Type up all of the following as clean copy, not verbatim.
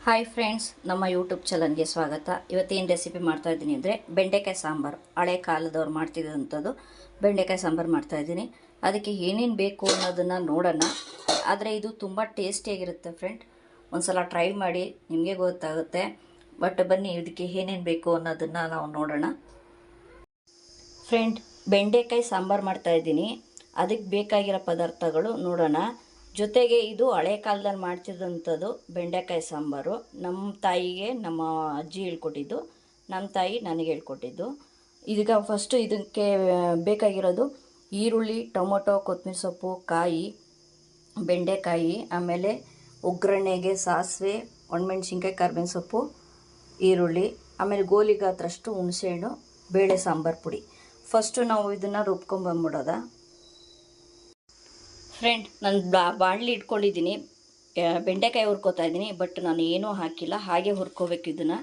Hi friends, ನಮ್ಮ YouTube ಚಾನಲ್ಗೆ ಸ್ವಾಗತ. ಇವತ್ತೇನು ರೆಸಿಪಿ ಮಾಡ್ತಾ ಇದ್ದೀನಿ ಅಂದರೆ ಬೆಂಡೆಕಾಯಿ ಸಾಂಬಾರು. ಹಳೆ ಕಾಲದವ್ರು ಮಾಡ್ತಿದ್ದಂಥದ್ದು ಬೆಂಡೆಕಾಯಿ ಸಾಂಬಾರು ಮಾಡ್ತಾಯಿದ್ದೀನಿ. ಅದಕ್ಕೆ ಏನೇನು ಬೇಕು ಅನ್ನೋದನ್ನು ನೋಡೋಣ. ಆದರೆ ಇದು ತುಂಬ ಟೇಸ್ಟಿಯಾಗಿರುತ್ತೆ ಫ್ರೆಂಡ್. ಒಂದು ಸಲ ಟ್ರೈ ಮಾಡಿ, ನಿಮಗೆ ಗೊತ್ತಾಗುತ್ತೆ. ಬಟ್ ಬನ್ನಿ, ಇದಕ್ಕೆ ಏನೇನು ಬೇಕು ಅನ್ನೋದನ್ನು ನಾವು ನೋಡೋಣ. ಫ್ರೆಂಡ್, ಬೆಂಡೆಕಾಯಿ ಸಾಂಬಾರು ಮಾಡ್ತಾಯಿದ್ದೀನಿ. ಅದಕ್ಕೆ ಬೇಕಾಗಿರೋ ಪದಾರ್ಥಗಳು ನೋಡೋಣ. ಜೊತೆಗೆ ಇದು ಹಳೆ ಕಾಲದಲ್ಲಿ ಮಾಡ್ತಿದ್ದಂಥದ್ದು ಬೆಂಡೆಕಾಯಿ ಸಾಂಬಾರು. ನಮ್ಮ ತಾಯಿಗೆ ನಮ್ಮ ಅಜ್ಜಿ ಹೇಳ್ಕೊಟ್ಟಿದ್ದು, ನಮ್ಮ ತಾಯಿ ನನಗೆ ಹೇಳ್ಕೊಟ್ಟಿದ್ದು. ಇದೀಗ ಫಸ್ಟು ಇದಕ್ಕೆ ಬೇಕಾಗಿರೋದು ಈರುಳ್ಳಿ, ಟೊಮೊಟೊ, ಕೊತ್ತಂಬರಿ ಸೊಪ್ಪು, ಕಾಯಿ, ಬೆಂಡೆಕಾಯಿ, ಆಮೇಲೆ ಒಗ್ಗರಣೆಗೆ ಸಾಸಿವೆ, ಒಣಮೆಣ್ಸಿನ್ಕಾಯಿ, ಕರ್ಬೇವಿನ ಸೊಪ್ಪು, ಈರುಳ್ಳಿ, ಆಮೇಲೆ ಗೋಲಿ ಗಾತ್ರಷ್ಟು ಹುಣಸೆಹಣ್ಣು, ಬೇಳೆ ಸಾಂಬಾರು ಪುಡಿ. ಫಸ್ಟು ನಾವು ಇದನ್ನು ರುಬ್ಕೊಂಬಂದ್ಬಿಡೋದ. ಫ್ರೆಂಡ್, ನಾನು ಬಾಣಲಿ ಇಟ್ಕೊಂಡಿದ್ದೀನಿ. ಬೆಂಡೆಕಾಯಿ ಹುರ್ಕೋತಾ ಇದ್ದೀನಿ. ಬಟ್ ನಾನು ಏನೂ ಹಾಕಿಲ್ಲ, ಹಾಗೆ ಹುರ್ಕೋಬೇಕು. ಇದನ್ನು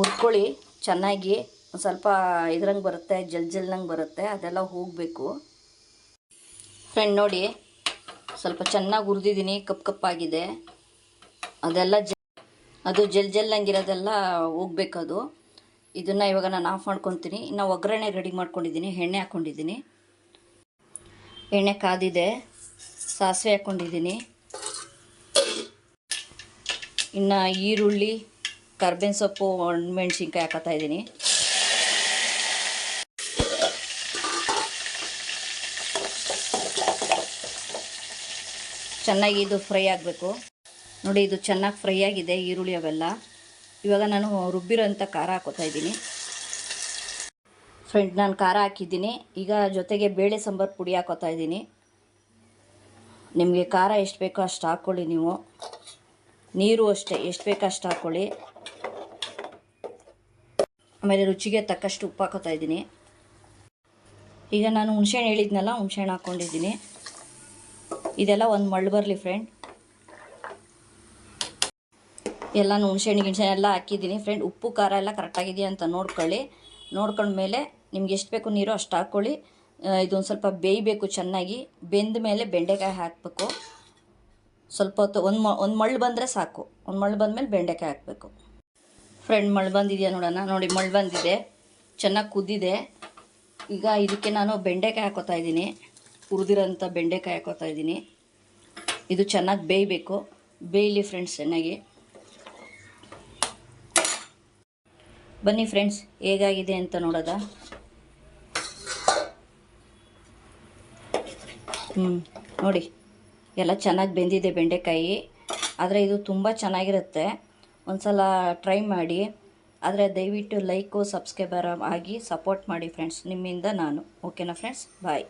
ಹುರ್ಕೊಳ್ಳಿ ಚೆನ್ನಾಗಿ. ಒಂದು ಸ್ವಲ್ಪ ಇದ್ರಂಗೆ ಬರುತ್ತೆ, ಜಲ್ನಂಗೆ ಬರುತ್ತೆ, ಅದೆಲ್ಲ ಹೋಗಬೇಕು. ಫ್ರೆಂಡ್ ನೋಡಿ, ಸ್ವಲ್ಪ ಚೆನ್ನಾಗಿ ಹುರಿದಿದ್ದೀನಿ. ಕಪ್ಪಾಗಿದೆ. ಅದೆಲ್ಲ ಅದು ಜಲ್ನಂಗಿರೋದೆಲ್ಲ ಹೋಗ್ಬೇಕದು. ಇದನ್ನು ಇವಾಗ ನಾನು ಆಫ್ ಮಾಡ್ಕೊತೀನಿ. ಇನ್ನು ಒಗ್ಗರಣೆ ರೆಡಿ ಮಾಡ್ಕೊಂಡಿದ್ದೀನಿ. ಎಣ್ಣೆ ಹಾಕ್ಕೊಂಡಿದ್ದೀನಿ. ಎಣ್ಣೆ ಕಾದಿದೆ. ಸಾಸಿವೆ ಹಾಕ್ಕೊಂಡಿದ್ದೀನಿ. ಇನ್ನು ಈರುಳ್ಳಿ, ಕರ್ಬೇವಿನ ಸೊಪ್ಪು, ಒಣಮೆಣ್ಸಿನ್ಕಾಯಿ ಹಾಕೋತಾ ಇದ್ದೀನಿ. ಚೆನ್ನಾಗಿ ಇದು ಫ್ರೈ ಆಗಬೇಕು. ನೋಡಿ, ಇದು ಚೆನ್ನಾಗಿ ಫ್ರೈ ಆಗಿದೆ, ಈರುಳ್ಳಿ ಅವೆಲ್ಲ. ಇವಾಗ ನಾನು ರುಬ್ಬಿರೋಂಥ ಖಾರ ಹಾಕೋತಾ ಇದ್ದೀನಿ. ಫ್ರೆಂಡ್, ನಾನು ಖಾರ ಹಾಕಿದ್ದೀನಿ. ಈಗ ಜೊತೆಗೆ ಬೇಳೆ ಸಾಂಬಾರು ಪುಡಿ ಹಾಕೋತಾ ಇದ್ದೀನಿ. ನಿಮಗೆ ಖಾರ ಎಷ್ಟು ಬೇಕೋ ಅಷ್ಟು ಹಾಕ್ಕೊಳ್ಳಿ. ನೀವು ನೀರು ಅಷ್ಟೇ ಎಷ್ಟು ಬೇಕೋ ಅಷ್ಟು ಹಾಕ್ಕೊಳ್ಳಿ. ಆಮೇಲೆ ರುಚಿಗೆ ತಕ್ಕಷ್ಟು ಉಪ್ಪು ಹಾಕೋತಾ ಇದ್ದೀನಿ. ಈಗ ನಾನು ಹುಣಸೆಹಣ್ಣು ಹೇಳಿದ್ನಲ್ಲ, ಹುಣಸೆಹಣ್ಣು ಹಾಕ್ಕೊಂಡಿದ್ದೀನಿ. ಇದೆಲ್ಲ ಒಂದು ಮಳ್ಳು ಬರಲಿ ಫ್ರೆಂಡ್. ಎಲ್ಲ ಹುಣಸೆಹಣ್ಣು ಎಲ್ಲ ಹಾಕಿದ್ದೀನಿ. ಫ್ರೆಂಡ್, ಉಪ್ಪು ಖಾರ ಎಲ್ಲ ಕರೆಕ್ಟಾಗಿದೆಯಾ ಅಂತ ನೋಡ್ಕೊಳ್ಳಿ. ನೋಡ್ಕೊಂಡ್ಮೇಲೆ ನಿಮ್ಗೆ ಎಷ್ಟು ಬೇಕು ನೀರು ಅಷ್ಟು ಹಾಕ್ಕೊಳ್ಳಿ. ಇದೊಂದು ಸ್ವಲ್ಪ ಬೇಯಬೇಕು ಚೆನ್ನಾಗಿ. ಬೆಂದ ಮೇಲೆ ಬೆಂಡೆಕಾಯಿ ಹಾಕಬೇಕು. ಸ್ವಲ್ಪ ಹೊತ್ತು ಒಂದು ಮಳ್ಳು ಬಂದರೆ ಸಾಕು. ಒಂದು ಮಳ್ಳು ಬಂದಮೇಲೆ ಬೆಂಡೆಕಾಯಿ ಹಾಕಬೇಕು. ಫ್ರೆಂಡ್, ಮಳ್ಳು ಬಂದಿದೆಯಾ ನೋಡೋಣ. ನೋಡಿ, ಮಳ್ಳು ಬಂದಿದೆ, ಚೆನ್ನಾಗಿ ಕುದ್ದಿದೆ. ಈಗ ಇದಕ್ಕೆ ನಾನು ಬೆಂಡೆಕಾಯಿ ಹಾಕೋತಾ ಇದ್ದೀನಿ. ಹುರಿದಿರೋಂಥ ಬೆಂಡೆಕಾಯಿ ಹಾಕೋತಾ ಇದ್ದೀನಿ. ಇದು ಚೆನ್ನಾಗಿ ಬೇಯಬೇಕು. ಬೇಯಲಿ ಫ್ರೆಂಡ್ಸ್ ಚೆನ್ನಾಗಿ. ಬನ್ನಿ ಫ್ರೆಂಡ್ಸ್, ಹೇಗಾಗಿದೆ ಅಂತ ನೋಡೋದ. ನೋಡಿ, ಎಲ್ಲ ಚೆನ್ನಾಗಿ ಬೆಂದಿದೆ ಬೆಂಡೆಕಾಯಿ. ಆದರೆ ಇದು ತುಂಬ ಚೆನ್ನಾಗಿರುತ್ತೆ. ಒಂದು ಸಲ ಟ್ರೈ ಮಾಡಿ. ಆದರೆ ದಯವಿಟ್ಟು ಲೈಕು, ಸಬ್ಸ್ಕ್ರೈಬರ್ ಆಗಿ ಸಪೋರ್ಟ್ ಮಾಡಿ ಫ್ರೆಂಡ್ಸ್. ನಿಮ್ಮಿಂದ ನಾನು. ಓಕೆನಾ ಫ್ರೆಂಡ್ಸ್? ಬಾಯ್.